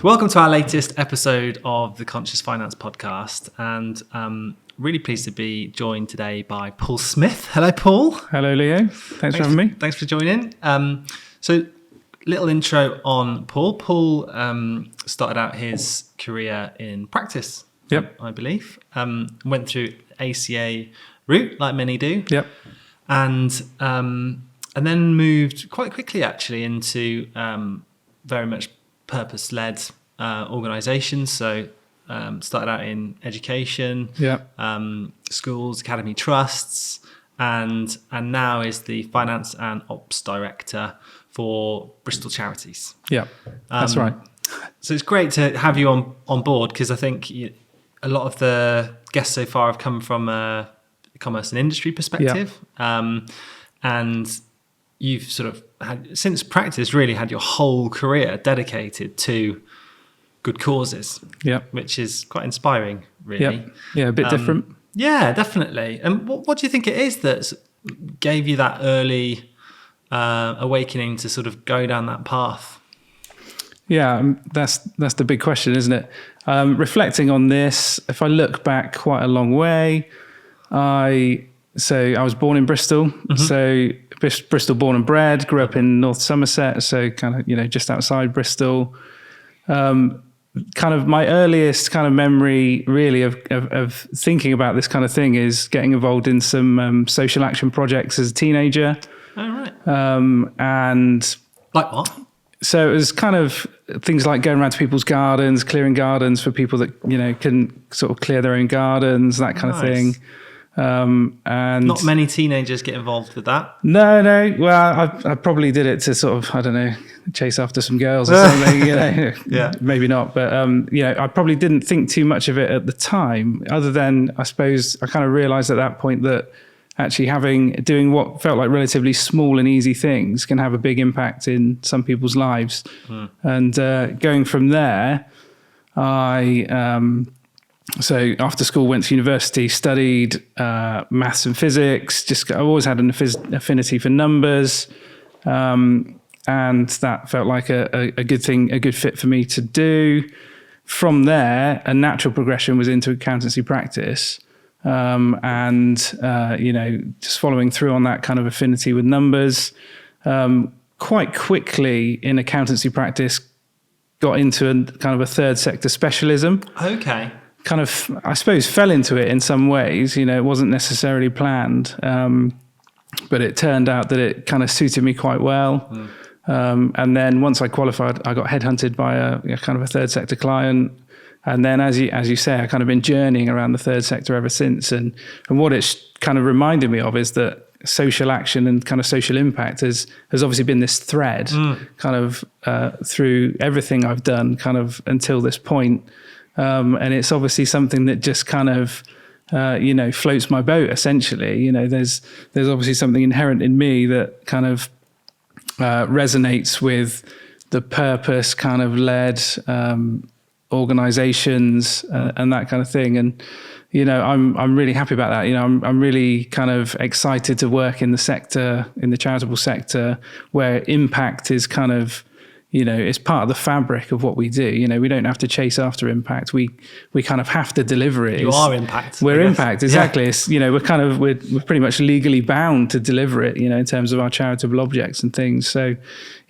Welcome to our latest episode of the Conscious Finance Podcast, and really pleased to be joined today by Paul Smith. Hello, Paul. Hello, Leo. Thanks for having me. Thanks for joining. So, little intro on Paul. Paul started out his career in practice. Yep. I believe. Went through ACA route, like many do. Yep. And then moved quite quickly, actually, into very much purpose-led organisations. So started out in education, schools, academy trusts, and now is the finance and ops director for Bristol Charities. Yeah, that's right. So it's great to have you on board, because I think a lot of the guests so far have come from a commerce and industry perspective, and you've sort of had, since practice, really had your whole career dedicated to good causes, which is quite inspiring, really. Yeah, a bit different. Yeah, definitely. And what do you think it is that gave you that early awakening to sort of go down that path? Yeah, that's the big question, isn't it? Reflecting on this, if I look back quite a long way, I was born in Bristol, so Bristol born and bred, grew up in North Somerset, so kind of, just outside Bristol. Kind of my earliest kind of memory really of thinking about this kind of thing is getting involved in some social action projects as a teenager. Oh, right. And like what? So it was kind of things like going around to people's gardens, clearing gardens for people that, can sort of clear their own gardens, that kind of thing. And not many teenagers get involved with that. No. Well, I probably did it to sort of, I don't know, chase after some girls or something, Yeah. Maybe not. But, I probably didn't think too much of it at the time, other than I suppose I kind of realized at that point that actually doing what felt like relatively small and easy things can have a big impact in some people's lives. And going from there, so after school, went to university, studied maths and physics. I always had an affinity for numbers, and that felt like a good thing, a good fit for me to do. From there, a natural progression was into accountancy practice, and just following through on that kind of affinity with numbers. Quite quickly in accountancy practice, got into a kind of a third sector specialism. Okay. Kind of, I suppose, fell into it in some ways. It wasn't necessarily planned, but it turned out that it kind of suited me quite well. And then once I qualified, I got headhunted by a kind of a third sector client. And then, as you say, I kind of been journeying around the third sector ever since. And what it's kind of reminded me of is that social action and kind of social impact has obviously been this thread kind of through everything I've done kind of until this point. And it's obviously something that just kind of, floats my boat, essentially. There's obviously something inherent in me that kind of resonates with the purpose kind of led organizations and that kind of thing. And, I'm really happy about that. I'm really kind of excited to work in the sector, in the charitable sector, where impact is kind of, it's part of the fabric of what we do. We don't have to chase after impact. We kind of have to deliver it. You are impact. We're impact, exactly. Yeah. It's, we're pretty much legally bound to deliver it, in terms of our charitable objects and things. So,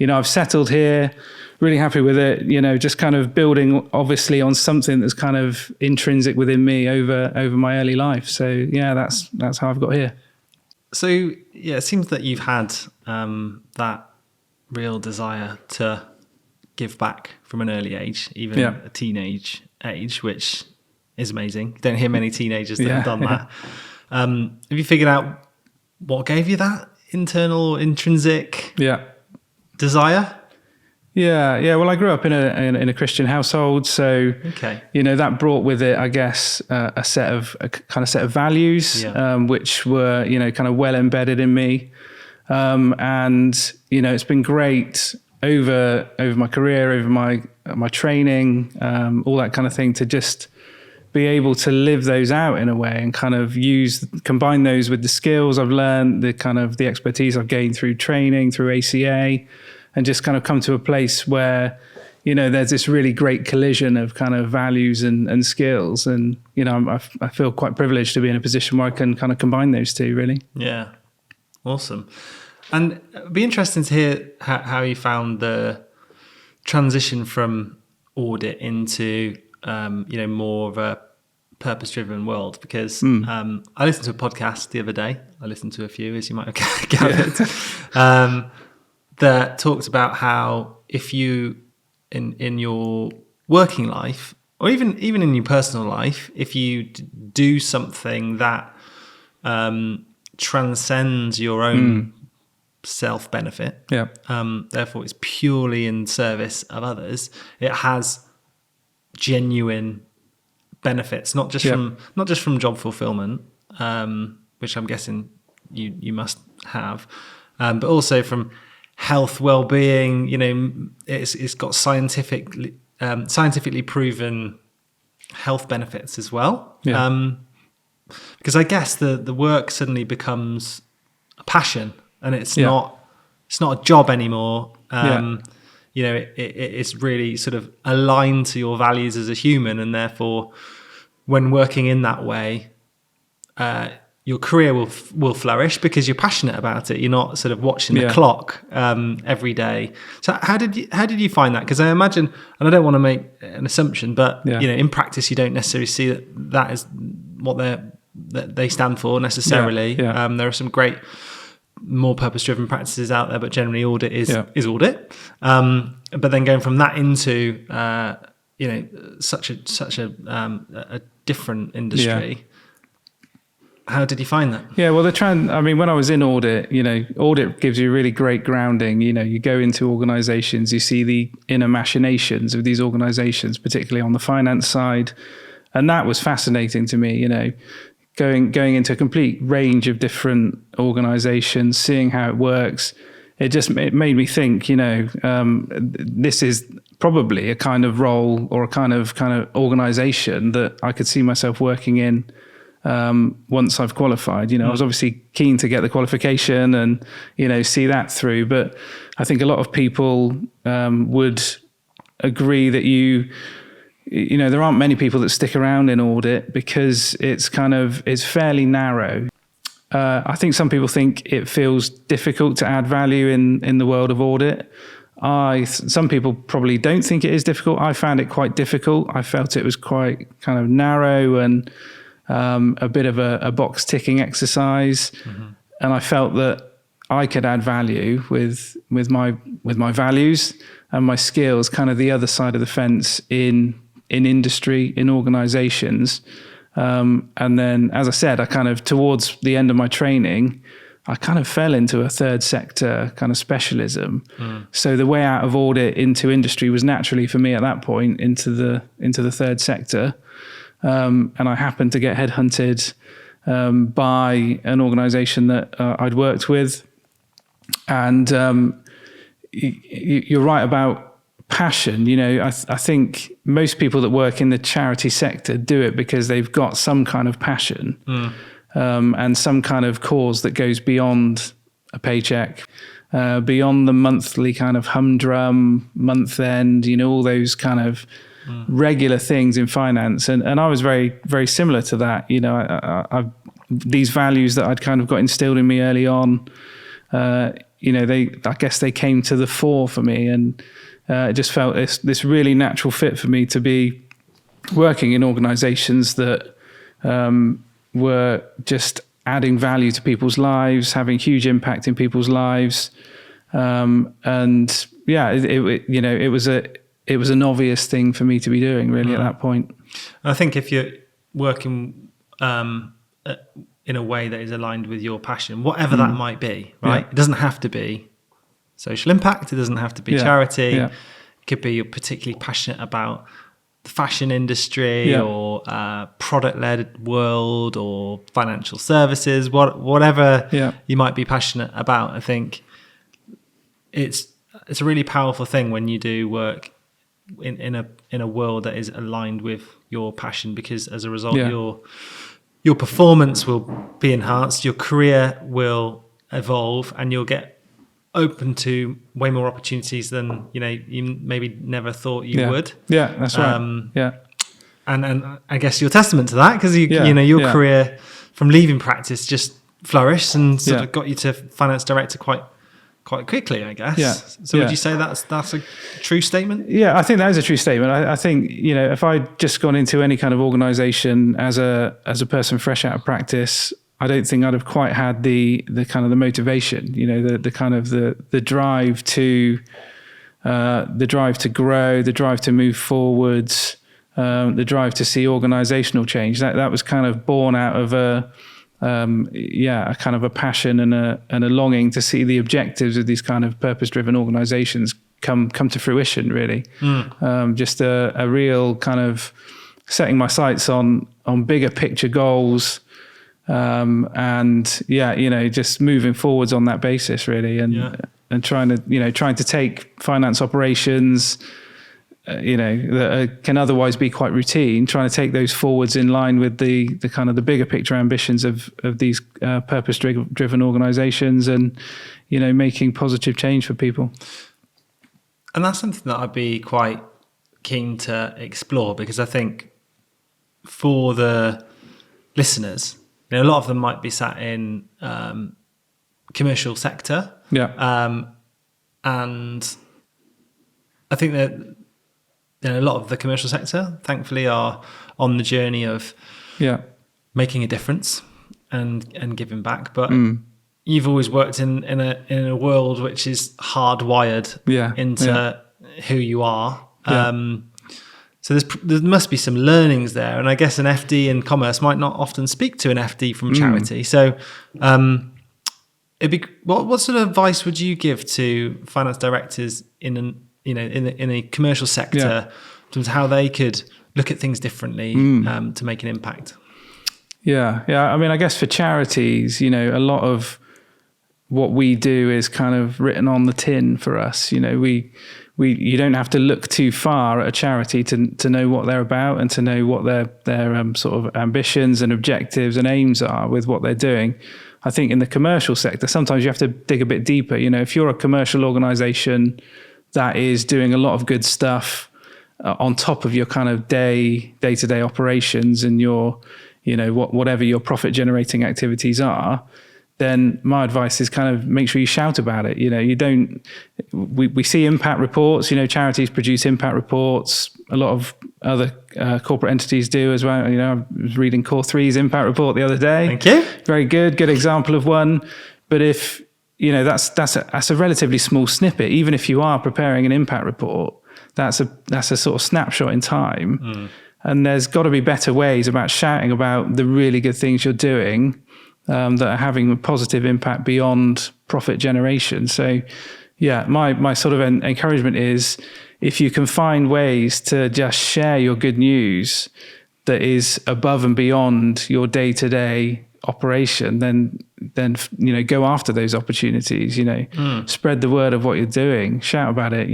I've settled here, really happy with it, just kind of building obviously on something that's kind of intrinsic within me over my early life. So yeah, that's how I've got here. So yeah, it seems that you've had that real desire to give back from an early age, even a teenage age, which is amazing. You don't hear many teenagers that have done that. Have you figured out what gave you that internal, intrinsic desire? Yeah. Well, I grew up in a Christian household, so that brought with it, I guess, a kind of set of values, which were kind of well embedded in me. And it's been great over my career, over my training, all that kind of thing, to just be able to live those out in a way and kind of combine those with the skills I've learned, the expertise I've gained through training, through ACA, and just kind of come to a place where, there's this really great collision of kind of values and skills. And, I feel quite privileged to be in a position where I can kind of combine those two, really. Yeah. Awesome. And it'd be interesting to hear how you found the transition from audit into, more of a purpose-driven world, because I listened to a podcast the other day. I listened to a few, as you might have gathered, that talked about how if you, in your working life, or even in your personal life, if you do something that transcends your own self-benefit, therefore it's purely in service of others, it has genuine benefits, not just from job fulfillment, which I'm guessing you must have, but also from health, well-being. It's got scientifically proven health benefits as well. Because I guess the work suddenly becomes a passion, and it's not a job anymore. It's really sort of aligned to your values as a human, and therefore, when working in that way, your career will flourish because you're passionate about it. You're not sort of watching the clock every day. So how did you find that? Because I imagine, and I don't want to make an assumption, but in practice, you don't necessarily see that is what they stand for necessarily. There are some great, more purpose-driven practices out there, but generally audit is audit. But then going from that into such a different industry. How did you find that? Yeah, well, when I was in audit, audit gives you a really great grounding. You go into organizations, you see the inner machinations of these organizations, particularly on the finance side. And that was fascinating to me, going into a complete range of different organizations, seeing how it works. It made me think, this is probably a kind of role or a kind of organization that I could see myself working in once I've qualified. I was obviously keen to get the qualification and, see that through. But I think a lot of people would agree that there aren't many people that stick around in audit because it's fairly narrow. I think some people think it feels difficult to add value in the world of audit. Some people probably don't think it is difficult. I found it quite difficult. I felt it was quite kind of narrow and a bit of a box ticking exercise. And I felt that I could add value with my values and my skills, kind of the other side of the fence in industry, in organizations. And then, as I said, I kind of, towards the end of my training, I kind of fell into a third sector kind of specialism. So the way out of audit into industry was naturally for me at that point into the third sector. And I happened to get headhunted by an organization that I'd worked with. And you're right about passion. I think most people that work in the charity sector do it because they've got some kind of passion and some kind of cause that goes beyond a paycheck, beyond the monthly kind of humdrum month end, all those kind of regular things in finance. And I was very, very similar to that. I've these values that I'd kind of got instilled in me early on, I guess they came to the fore for me, and it just felt this really natural fit for me to be working in organizations that were just adding value to people's lives, having huge impact in people's lives. And yeah, it was an obvious thing for me to be doing really at that point. I think if you're working in a way that is aligned with your passion, whatever that might be, right? Yeah. It doesn't have to be social impact. It doesn't have to be charity. Yeah. It could be you're particularly passionate about the fashion industry or product-led world or financial services, whatever you might be passionate about. I think it's a really powerful thing when you do work in a world that is aligned with your passion, because as a result, your performance will be enhanced, your career will evolve, and you'll get open to way more opportunities than you maybe never thought you would. Yeah, that's right. And I guess you're testament to that, because your career from leaving practice just flourished and sort of got you to finance director quite quickly, I guess. Yeah. So would you say that's a true statement? Yeah, I think that is a true statement. I think, if I'd just gone into any kind of organization as a person fresh out of practice, I don't think I'd have quite had the kind of the motivation, the kind of the drive to grow, the drive to move forwards, the drive to see organizational change. That was kind of born out of a kind of a passion and a longing to see the objectives of these kind of purpose-driven organizations come to fruition, really. Just a real kind of setting my sights on bigger picture goals, and just moving forwards on that basis, really, and trying to take finance operations that can otherwise be quite routine, trying to take those forwards in line with the kind of the bigger picture ambitions of these purpose-driven organizations, and making positive change for people. And that's something that I'd be quite keen to explore, because I think for the listeners, a lot of them might be sat in commercial sector, and I think that a lot of the commercial sector, thankfully, are on the journey of making a difference and giving back. But you've always worked in a world which is hardwired into who you are. So there must be some learnings there, and I guess an FD in commerce might not often speak to an FD from charity. So, what sort of advice would you give to finance directors in a commercial sector, in terms of how they could look at things differently to make an impact? Yeah. I mean, I guess for charities, a lot of what we do is kind of written on the tin for us. You don't have to look too far at a charity to know what they're about and to know what their sort of ambitions and objectives and aims are with what they're doing. I think in the commercial sector, sometimes you have to dig a bit deeper. If you're a commercial organization that is doing a lot of good stuff on top of your kind of day-to-day operations and your, whatever your profit generating activities are, then my advice is kind of make sure you shout about it. We see impact reports, charities produce impact reports. A lot of other corporate entities do as well. I was reading Core 3's impact report the other day. Thank you. Very good example of one. But if, that's a relatively small snippet. Even if you are preparing an impact report, that's a sort of snapshot in time. And there's got to be better ways about shouting about the really good things you're doing that are having a positive impact beyond profit generation. So, my sort of encouragement is, if you can find ways to just share your good news that is above and beyond your day-to-day operation, then go after those opportunities. Spread the word of what you're doing, shout about it.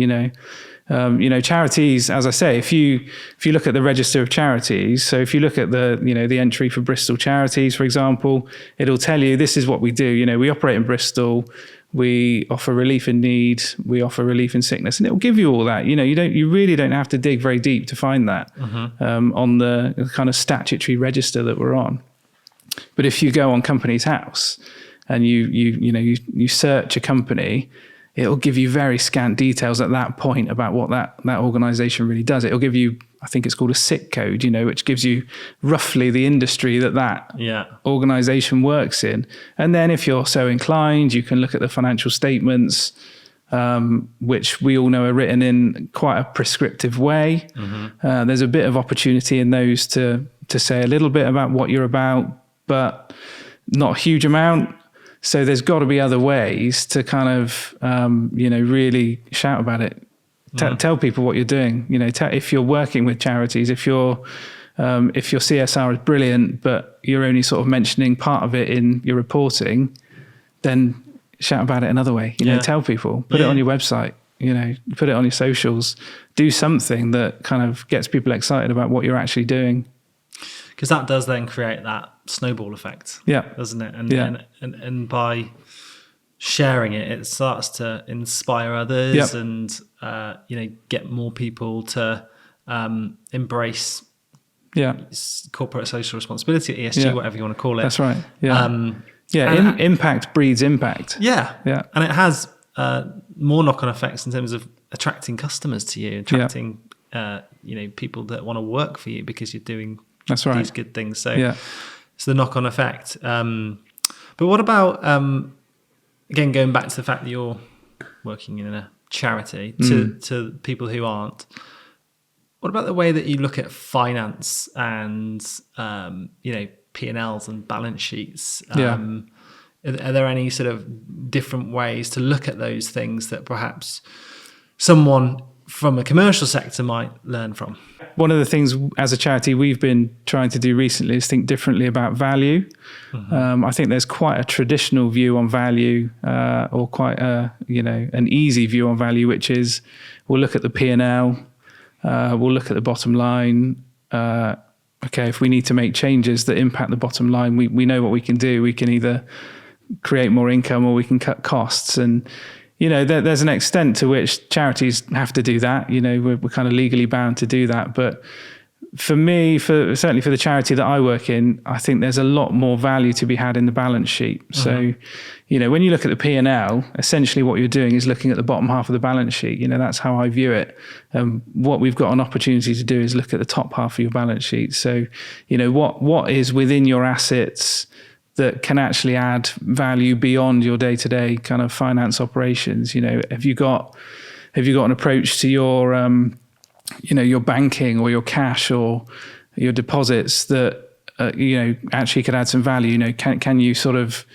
Charities, as I say, if you look at the register of charities, so if you look at the entry for Bristol Charities, for example, it'll tell you this is what we do. We operate in Bristol, we offer relief in need, we offer relief in sickness, and it'll give you all that. You really don't have to dig very deep to find that on the kind of statutory register that we're on. But if you go on Companies House and you search a company, it'll give you very scant details at that point about what that organization really does. It'll give you, I think it's called a SIC code, which gives you roughly the industry that organization works in. And then if you're so inclined, you can look at the financial statements, which we all know are written in quite a prescriptive way. There's a bit of opportunity in those to say a little bit about what you're about, but not a huge amount. So there's got to be other ways to kind of, really shout about it. Tell people what you're doing. If you're working with charities, if your CSR is brilliant, but you're only sort of mentioning part of it in your reporting, then shout about it another way. Tell people, put it on your website. put it on your socials, do something that kind of gets people excited about what you're actually doing. Because that does then create that snowball effect, doesn't it? And by sharing it, it starts to inspire others and get more people to embrace corporate social responsibility, ESG, whatever you want to call it. That's right. Impact breeds impact. And it has more knock-on effects in terms of attracting customers to you, attracting people that want to work for you because you're doing these good things. So it's the knock-on effect. But what about again, going back to the fact that you're working in a charity to people who aren't, what about the way that you look at finance and, P&Ls and balance sheets? Are there any sort of different ways to look at those things that perhaps someone from a commercial sector might learn from? One of the things as a charity we've been trying to do recently is think differently about value. I think there's quite a traditional view on value, or quite an easy view on value, which is we'll look at the P&L, we'll look at the bottom line. If we need to make changes that impact the bottom line, we know what we can do. We can either create more income or we can cut costs. And there's an extent to which charities have to do that. We're kind of legally bound to do that. But for me, certainly for the charity that I work in, I think there's a lot more value to be had in the balance sheet. So, when you look at the P&L, essentially what you're doing is looking at the bottom half of the balance sheet. That's how I view it. What we've got an opportunity to do is look at the top half of your balance sheet. So, what is within your assets that can actually add value beyond your day-to-day kind of finance operations? Have you got an approach to your your banking or your cash or your deposits that actually could add some value? Can you sort of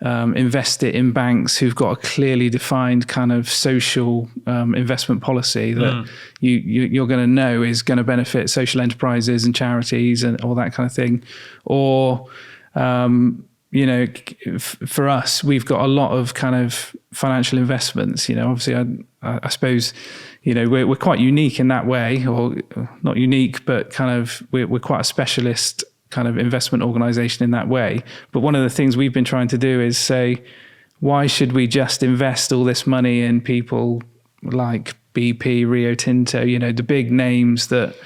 invest it in banks who've got a clearly defined kind of social investment policy that you're going to know is going to benefit social enterprises and charities and all that kind of thing? Or for us, we've got a lot of kind of financial investments. Obviously, I suppose, we're quite unique in that way, or not unique, but kind of we're quite a specialist kind of investment organization in that way. But one of the things we've been trying to do is say, why should we just invest all this money in people like BP, Rio Tinto, the big names that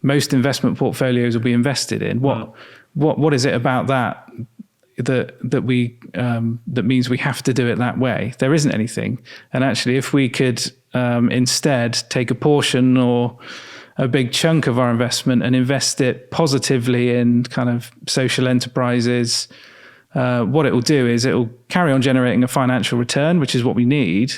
most investment portfolios will be invested in? What is it about that means we have to do it that way? There isn't anything. And actually, if we could instead take a portion or a big chunk of our investment and invest it positively in kind of social enterprises, what it will do is it will carry on generating a financial return, which is what we need,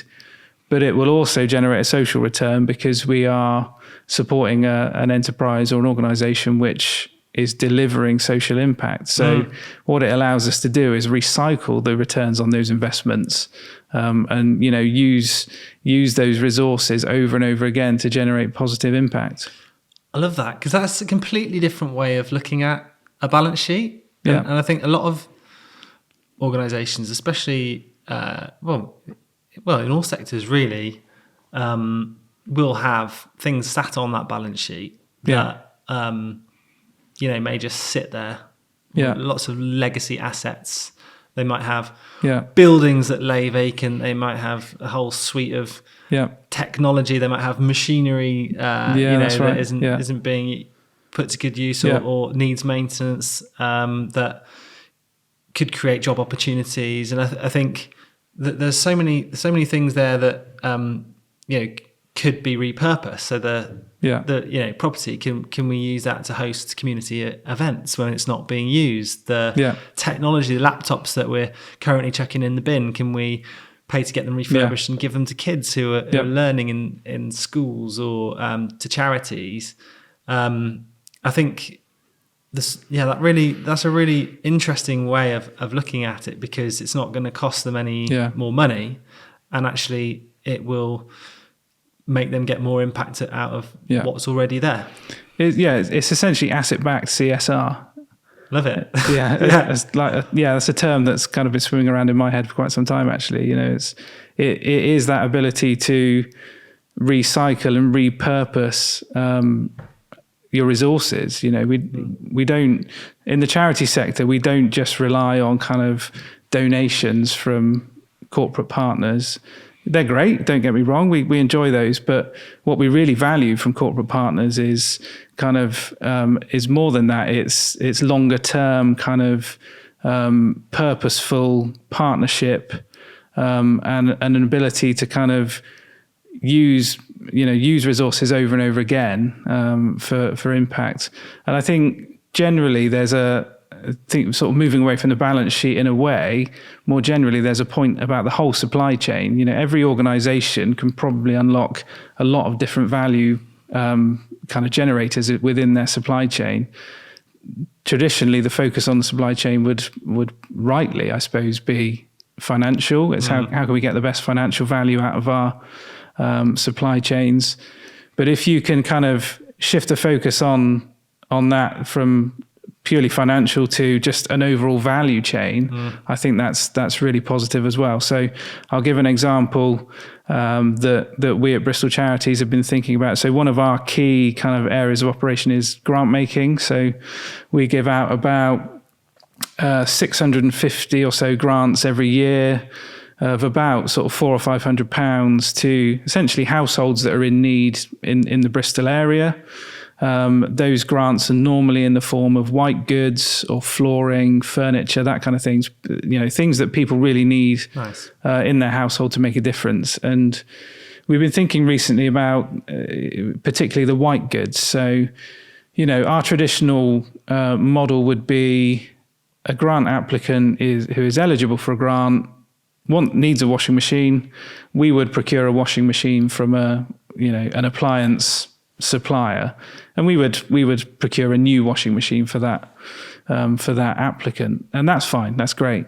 but it will also generate a social return because we are supporting an enterprise or an organization which is delivering social impact. So what it allows us to do is recycle the returns on those investments, and use those resources over and over again to generate positive impact. I love that, because that's a completely different way of looking at a balance sheet. And I think a lot of organizations, especially in all sectors really, will have things sat on that balance sheet that may just sit there. Lots of legacy assets. They might have buildings that lay vacant. They might have a whole suite of technology. They might have machinery that isn't being put to good use or needs maintenance, that could create job opportunities. And I think that there's so many things there that could be repurposed. So the property, can we use that to host community events when it's not being used? The technology, the laptops that we're currently chucking in the bin, can we pay to get them refurbished and give them to kids who are learning in schools or to charities? I think that's a really interesting way of looking at it, because it's not going to cost them any more money, and actually it will make them get more impact out of what's already there. It's essentially asset-backed CSR. Love it. Yeah, that's a term that's kind of been swimming around in my head for quite some time. Actually, it is that ability to recycle and repurpose your resources. We don't, in the charity sector, we don't just rely on kind of donations from corporate partners. They're great, don't get me wrong, we enjoy those, but what we really value from corporate partners is kind of is more than that. It's longer term kind of purposeful partnership, and an ability to kind of use resources over and over again for impact. And I think generally I think sort of moving away from the balance sheet in a way, more generally, there's a point about the whole supply chain. Every organization can probably unlock a lot of different value kind of generators within their supply chain. Traditionally, the focus on the supply chain would rightly, I suppose, be financial. It's how can we get the best financial value out of our supply chains. But if you can kind of shift the focus on that from purely financial to just an overall value chain, I think that's really positive as well. So I'll give an example that we at Bristol Charities have been thinking about. So one of our key kind of areas of operation is grant making. So we give out about 650 or so grants every year of about sort of £400 or £500 to essentially households that are in need in the Bristol area. Those grants are normally in the form of white goods or flooring, furniture, that kind of things, things that people really need in their household to make a difference. And we've been thinking recently about particularly the white goods. So, our traditional model would be a grant applicant who is eligible for a grant, needs a washing machine. We would procure a washing machine from an appliance supplier, and we would procure a new washing machine for that applicant, and that's fine, that's great.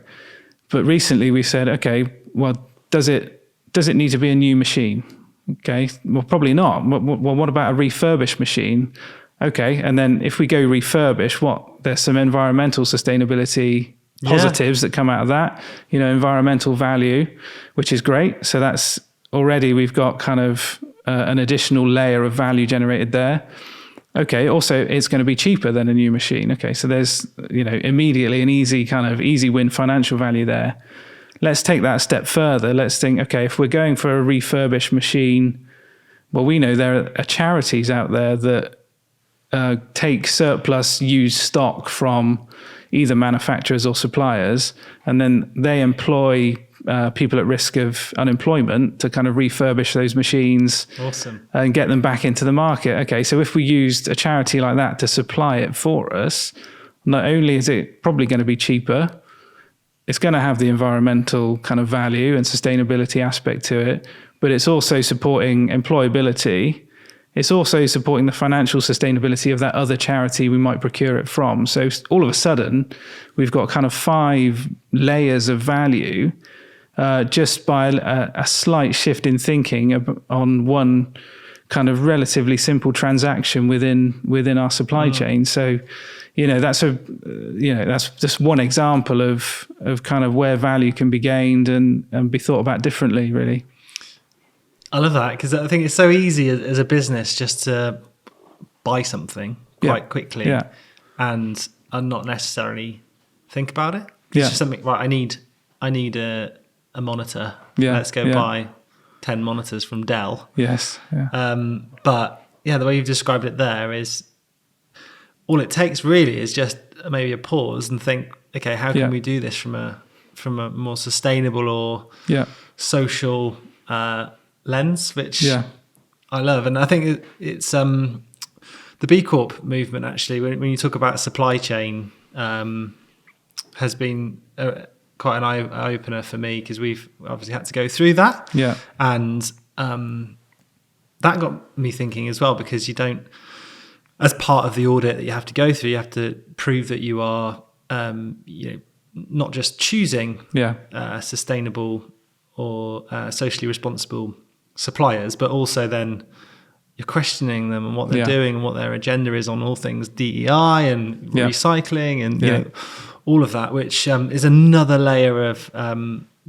But recently we said, okay, well, does it need to be a new machine? Okay, well, probably not. Well, what about a refurbished machine? Okay, and then if we go refurbish, there's some environmental sustainability positives that come out of that, environmental value, which is great. So that's already, we've got kind of an additional layer of value generated there. Okay, also it's going to be cheaper than a new machine. Okay, so there's immediately an easy win financial value there. Let's take that a step further. Let's think, okay, if we're going for a refurbished machine, well, we know there are charities out there that take surplus used stock from either manufacturers or suppliers, and then they employ people at risk of unemployment to kind of refurbish those machines. Awesome. And get them back into the market. Okay, so if we used a charity like that to supply it for us, not only is it probably going to be cheaper, it's going to have the environmental kind of value and sustainability aspect to it, but it's also supporting employability. It's also supporting the financial sustainability of that other charity we might procure it from. So all of a sudden, we've got kind of 5 layers of value just by a slight shift in thinking on one kind of relatively simple transaction within our supply chain. So, that's just one example of kind of where value can be gained and be thought about differently, really. I love that, because I think it's so easy as a business just to buy something quite quickly and not necessarily think about it. It's just something, right, I need a monitor. Let's go buy 10 monitors from Dell. Yes. Yeah. But the way you've described it there is all it takes really is just maybe a pause and think, okay, how can we do this from a more sustainable or social lens, which I love. And I think it's the B Corp movement, actually, when you talk about supply chain, has been quite an eye-opener for me, because we've obviously had to go through that. Yeah. And that got me thinking as well, because you don't, as part of the audit that you have to go through, you have to prove that you are not just choosing sustainable or socially responsible suppliers, but also then you're questioning them and what they're doing and what their agenda is on all things DEI and recycling and you know, all of that, which is another layer of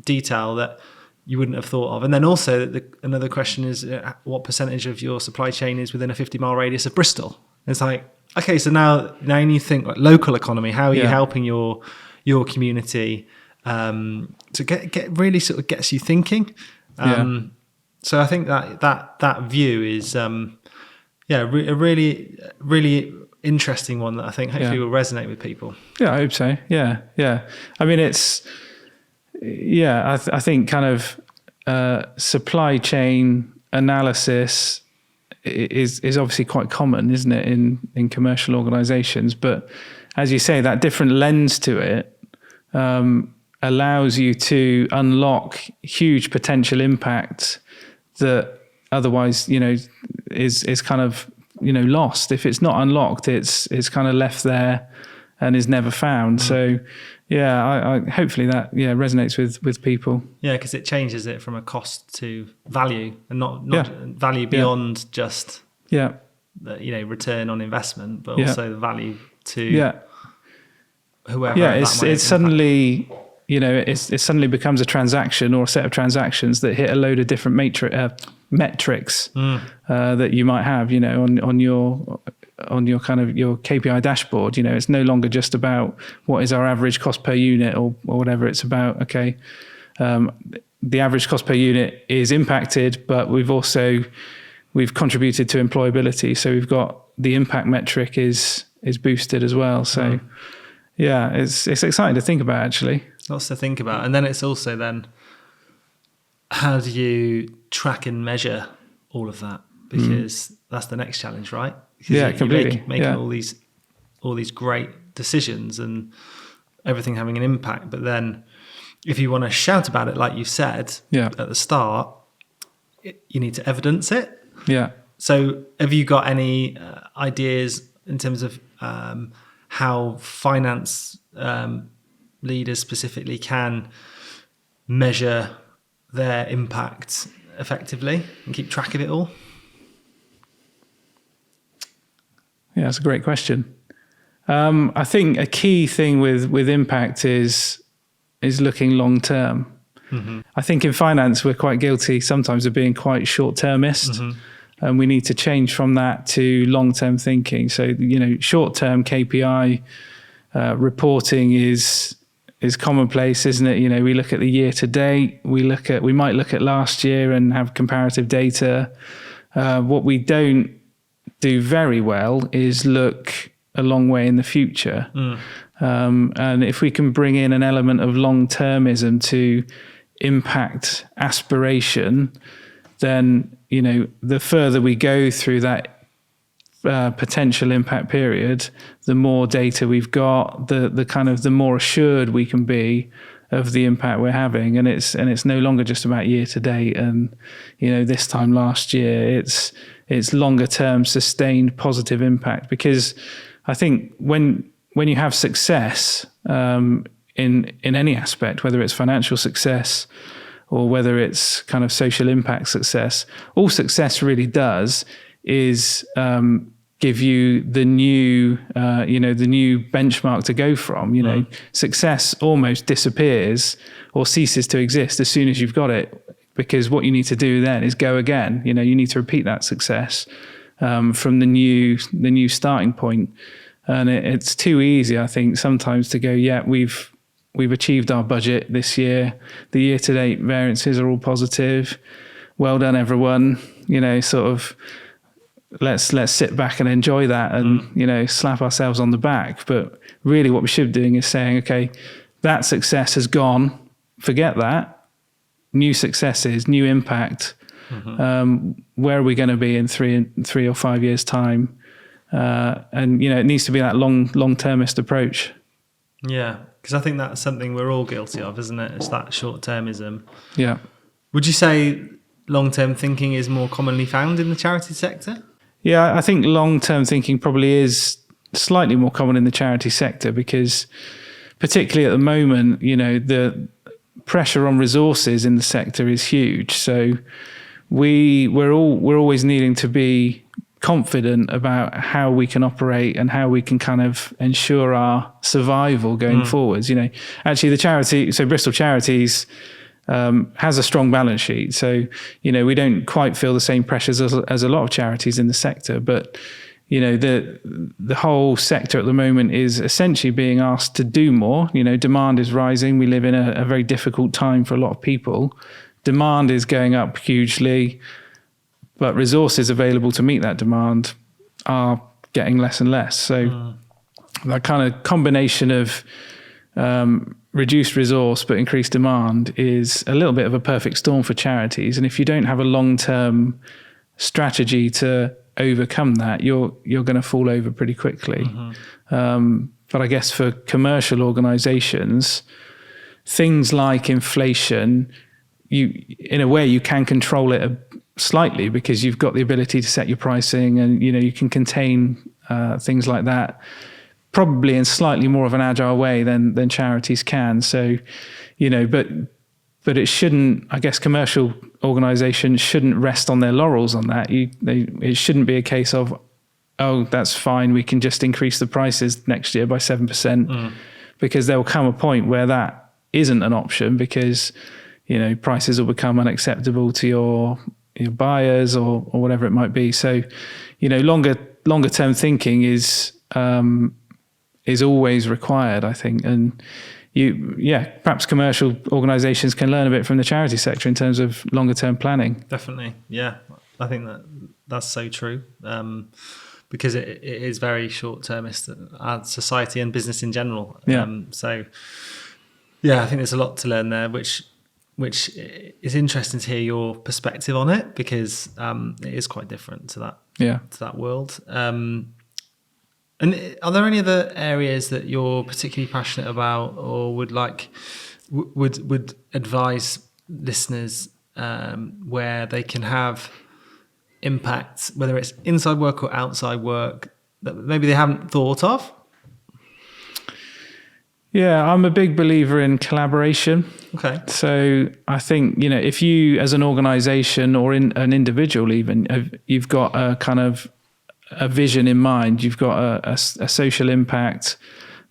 detail that you wouldn't have thought of. And then also another question is what percentage of your supply chain is within a 50-mile radius of Bristol? It's like, okay, so now you think like local economy, how are you helping your community? To get really sort of gets you thinking. So I think that view is a really, really interesting one that I think hopefully will resonate with people. Yeah, I hope so. Yeah. I mean, I think kind of supply chain analysis is obviously quite common, isn't it, in commercial organisations? But as you say, that different lens to it allows you to unlock huge potential impact that otherwise, you know, is kind of, you know, lost. If it's not unlocked, it's kind of left there and is never found. So I hopefully that resonates with people. Yeah, because it changes it from a cost to value, and not value beyond just the, you know, return on investment, but also the value to whoever. Yeah, it's suddenly, you know, it suddenly becomes a transaction or a set of transactions that hit a load of different metrics that you might have, you know, on your kind of your KPI dashboard. You know, it's no longer just about what is our average cost per unit or whatever. It's about, okay, the average cost per unit is impacted, but we've contributed to employability. So we've got the impact metric is boosted as well. So it's exciting to think about, actually. Lots to think about. And then it's also then how do you track and measure all of that? Because that's the next challenge, right? Yeah, completely. Making all these great decisions and everything having an impact. But then if you want to shout about it, like you said at the start, you need to evidence it. Yeah. So have you got any ideas in terms of how finance leaders specifically can measure their impact effectively and keep track of it all? Yeah, that's a great question. I think a key thing with impact is looking long term. I think in finance we're quite guilty sometimes of being quite short-termist, and we need to change from that to long-term thinking. So, you know, short-term KPI reporting is commonplace, isn't it? You know, we look at the year to date, we might look at last year and have comparative data. What we don't do very well is look a long way in the future. And if we can bring in an element of long-termism to impact aspiration, then, you know, the further we go through that potential impact period, the more data we've got, the kind of the more assured we can be of the impact we're having. And it's no longer just about year to date and, you know, this time last year. It's longer term sustained positive impact, because I think when you have success in any aspect, whether it's financial success or whether it's kind of social impact success, all success really does is give you the new, the new benchmark to go from. You know, success almost disappears or ceases to exist as soon as you've got it, because what you need to do then is go again. You know, you need to repeat that success from the new starting point. And it's too easy, I think, sometimes to go, we've achieved our budget this year. The year-to-date variances are all positive. Well done, everyone. You know, sort of let's sit back and enjoy that and, you know, slap ourselves on the back. But really what we should be doing is saying, okay, that success has gone. Forget that. New successes, new impact. Where are we going to be in three or 5 years' time? And, you know, it needs to be that long-termist approach. Yeah, because I think that's something we're all guilty of, isn't it? It's that short-termism. Yeah. Would you say long-term thinking is more commonly found in the charity sector? Yeah, I think long-term thinking probably is slightly more common in the charity sector, because particularly at the moment, you know, the pressure on resources in the sector is huge. So we're always needing to be confident about how we can operate and how we can kind of ensure our survival going forwards. You know, actually the charity, so Bristol Charities has a strong balance sheet. So, you know, we don't quite feel the same pressures as a lot of charities in the sector, but you know, the whole sector at the moment is essentially being asked to do more. You know, demand is rising. We live in a very difficult time for a lot of people. Demand is going up hugely, but resources available to meet that demand are getting less and less. So that kind of combination of reduced resource but increased demand is a little bit of a perfect storm for charities. And if you don't have a long-term strategy to overcome that, you're going to fall over pretty quickly. But I guess for commercial organizations, things like inflation, in a way you can control it slightly because you've got the ability to set your pricing, and you know, you can contain things like that probably in slightly more of an agile way than charities can. So, you know, but it shouldn't, I guess commercial organizations shouldn't rest on their laurels on that. It shouldn't be a case of, oh, that's fine, we can just increase the prices next year by 7%, because there will come a point where that isn't an option, because, you know, prices will become unacceptable to your buyers or whatever it might be. So, you know, longer term thinking is always required, I think. And perhaps commercial organizations can learn a bit from the charity sector in terms of longer term planning. Definitely. Yeah. I think that's so true. Because it is very short termist, society and business in general. So yeah, I think there's a lot to learn there, which is interesting to hear your perspective on it, because it is quite different to that world. And are there any other areas that you're particularly passionate about, or would advise listeners where they can have impact, whether it's inside work or outside work, that maybe they haven't thought of? Yeah, I'm a big believer in collaboration. Okay. So I think, you know, if you as an organization or in an individual even, you've got a kind of a vision in mind, you've got a social impact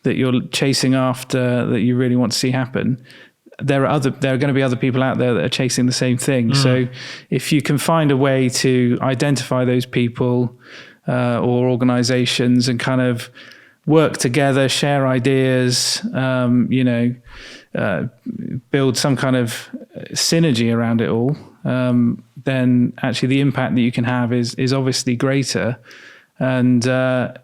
that you're chasing after, that you really want to see happen, there are going to be other people out there that are chasing the same thing. So if you can find a way to identify those people or organizations and kind of work together, share ideas, build some kind of synergy around it all, then actually the impact that you can have is obviously greater. And, I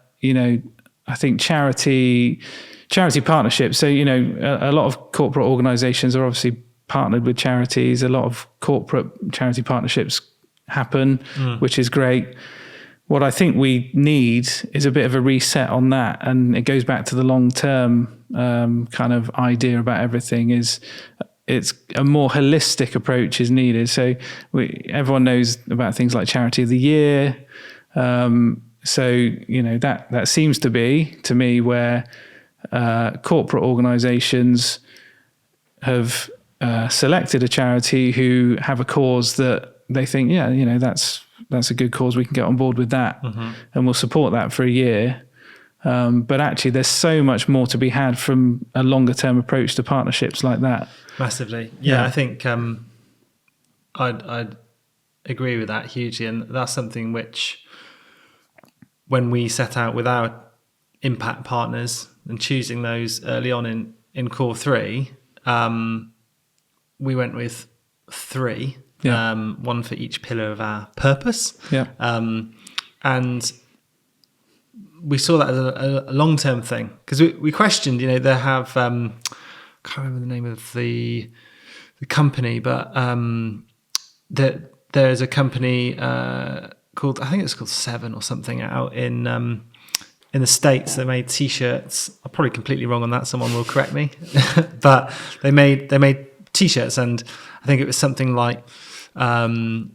think charity partnerships. So, a lot of corporate organizations are obviously partnered with charities. A lot of corporate charity partnerships happen, which is great. What I think we need is a bit of a reset on that. And it goes back to the long-term kind of idea about everything. It's a more holistic approach is needed. So everyone knows about things like Charity of the Year. That seems to be, to me, where corporate organizations have selected a charity who have a cause that they think, that's a good cause, we can get on board with that, and we'll support that for a year. But actually, there's so much more to be had from a longer term approach to partnerships like that. Massively. Yeah. I think I'd agree with that hugely. And that's something which, when we set out with our impact partners and choosing those early on in core 3, we went with 3. One for each pillar of our purpose. And we saw that as a long-term thing, because we questioned, they have, I can't remember the name of the company, but there's a company called, I think it's called 7 or something, out in the States. They made T-shirts. I'm probably completely wrong on that. Someone will correct me. But they made T-shirts, and I think it was something like 7%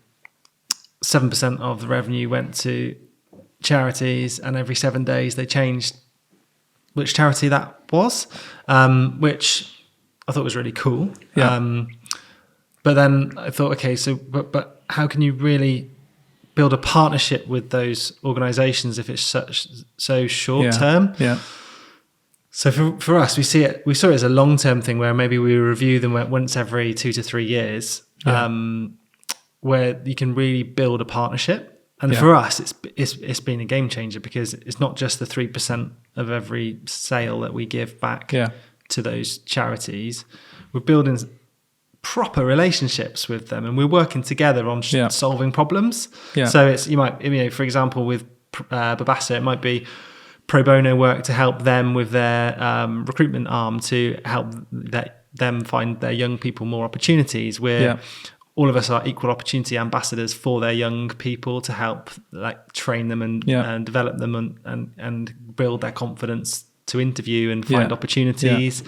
of the revenue went to charities, and every 7 days they changed which charity that was, which I thought was really cool. But then I thought, okay, so but how can you really build a partnership with those organisations if it's so short term? Yeah. So for us, we saw it as a long-term thing where maybe we review them once every 2 to 3 years, where you can really build a partnership. And for us, it's been a game changer, because it's not just the 3% of every sale that we give back to those charities. We're building proper relationships with them, and we're working together on solving problems. So it's, for example, with Babassa, it might be pro bono work to help them with their recruitment arm, to help them find their young people more opportunities. All of us are equal opportunity ambassadors for their young people, to help train them and develop them and build their confidence to interview and find opportunities.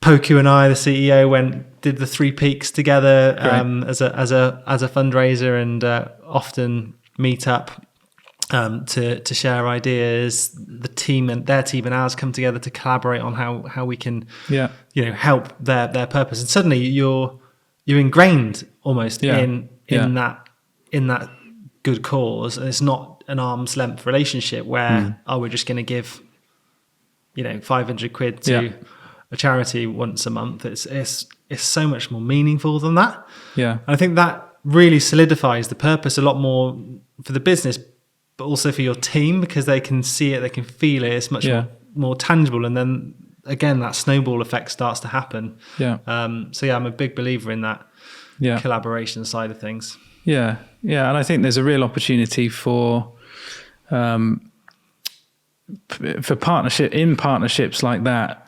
Poku and I, the CEO, did the 3 Peaks together as a fundraiser, and often meet up to share ideas. The team and their team and ours come together to collaborate on how we can help their purpose. And suddenly you're ingrained almost in that good cause, and it's not an arm's length relationship where we're just going to give 500 quid to a charity once a month. It's so much more meaningful than that. And I think that really solidifies the purpose a lot more for the business, but also for your team, because they can see it, they can feel it. It's much more tangible, and then again that snowball effect starts to happen. I'm a big believer in that collaboration side of things. And I think there's a real opportunity for partnerships like that.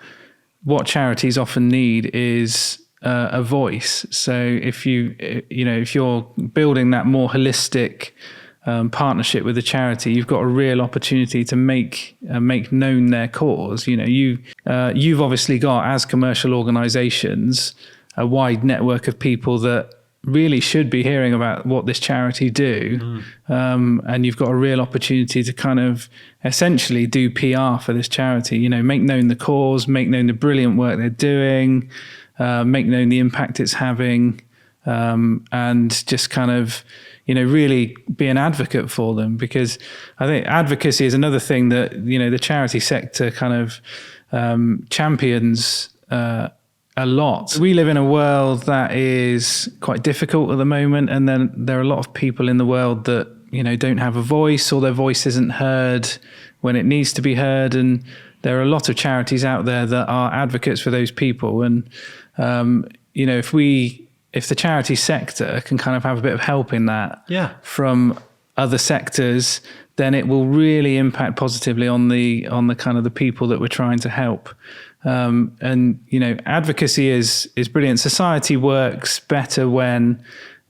What charities often need is a voice. So if you're building that more holistic partnership with a charity, you've got a real opportunity to make known their cause. You've obviously got, as commercial organisations, a wide network of people that really should be hearing about what this charity do, and you've got a real opportunity to kind of essentially do PR for this charity. Make known the cause, make known the brilliant work they're doing, make known the impact it's having, and just kind of really be an advocate for them. Because I think advocacy is another thing that the charity sector kind of champions a lot. We live in a world that is quite difficult at the moment, and then there are a lot of people in the world that don't have a voice, or their voice isn't heard when it needs to be heard. And there are a lot of charities out there that are advocates for those people. And if the charity sector can kind of have a bit of help in that from other sectors, then it will really impact positively on the kind of the people that we're trying to help. Advocacy is brilliant. Society works better when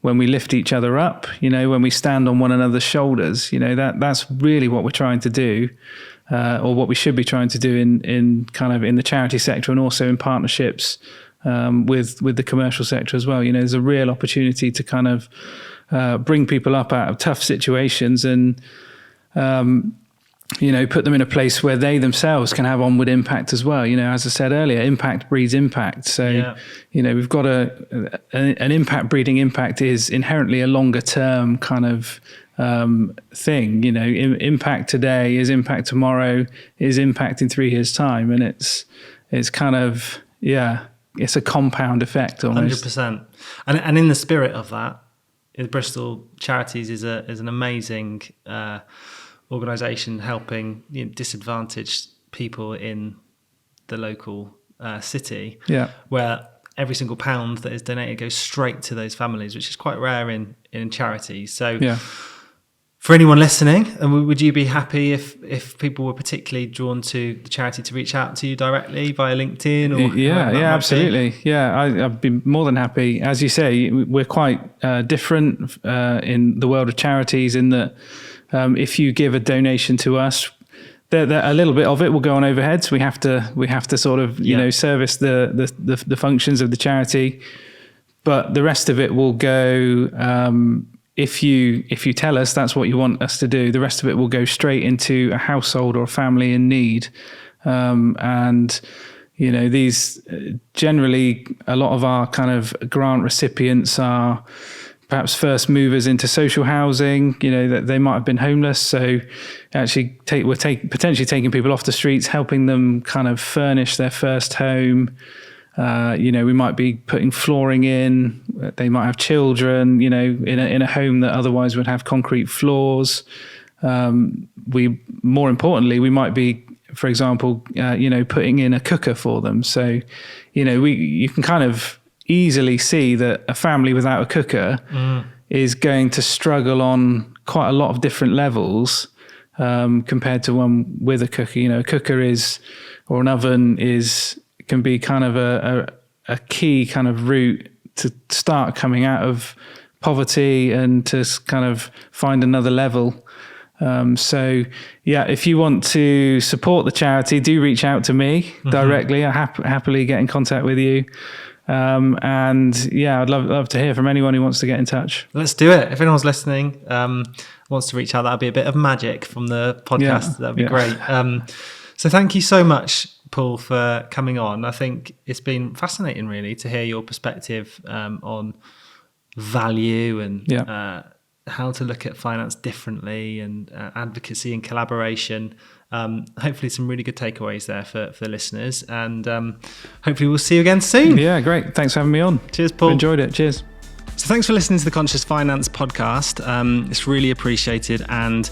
we lift each other up, when we stand on one another's shoulders. That's really what we're trying to do, or what we should be trying to do in kind of in the charity sector, and also in partnerships with the commercial sector as well. There's a real opportunity to kind of bring people up out of tough situations, and put them in a place where they themselves can have onward impact as well. As I said earlier, impact breeds impact. So, we've got an impact breeding impact is inherently a longer term kind of thing. Impact today is impact tomorrow, is impact in 3 years' time. And it's kind of, it's a compound effect almost. 100%. And in the spirit of that, Bristol Charities is an amazing organisation helping disadvantaged people in the local city, where every single pound that is donated goes straight to those families, which is quite rare in charities. So for anyone listening, would you be happy if people were particularly drawn to the charity to reach out to you directly via LinkedIn? Or absolutely. I'd be more than happy. As you say, we're quite different in the world of charities, in that if you give a donation to us, a little bit of it will go on overheads. We have to sort of service the functions of the charity, but the rest of it will go. If you tell us that's what you want us to do, the rest of it will go straight into a household or a family in need. And these generally, a lot of our kind of grant recipients are perhaps first movers into social housing, that they might have been homeless. So actually we're potentially taking people off the streets, helping them kind of furnish their first home. We might be putting flooring in. They might have children, in a home that otherwise would have concrete floors. More importantly, we might be, for example, putting in a cooker for them. So, you can kind of easily see that a family without a cooker is going to struggle on quite a lot of different levels compared to one with a cooker. A cooker or an oven can be kind of a key kind of route to start coming out of poverty and to kind of find another level. If you want to support the charity, do reach out to me directly. I happily get in contact with you. I'd love to hear from anyone who wants to get in touch. Let's do it. If anyone's listening, wants to reach out, that'd be a bit of magic from the podcast. That'd be great. So thank you so much, Paul, for coming on. I think it's been fascinating, really, to hear your perspective on value and how to look at finance differently and advocacy and collaboration. Hopefully some really good takeaways there for the listeners, and hopefully we'll see you again soon. Yeah, great. Thanks for having me on. Cheers, Paul. Enjoyed it. Cheers. So thanks for listening to the Conscious Finance podcast. It's really appreciated, and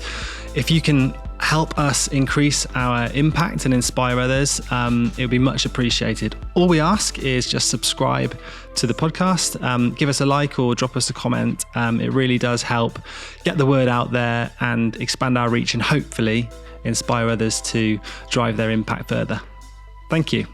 if you can help us increase our impact and inspire others, it would be much appreciated. All we ask is just subscribe to the podcast, give us a like or drop us a comment. It really does help get the word out there and expand our reach, and hopefully inspire others to drive their impact further. Thank you.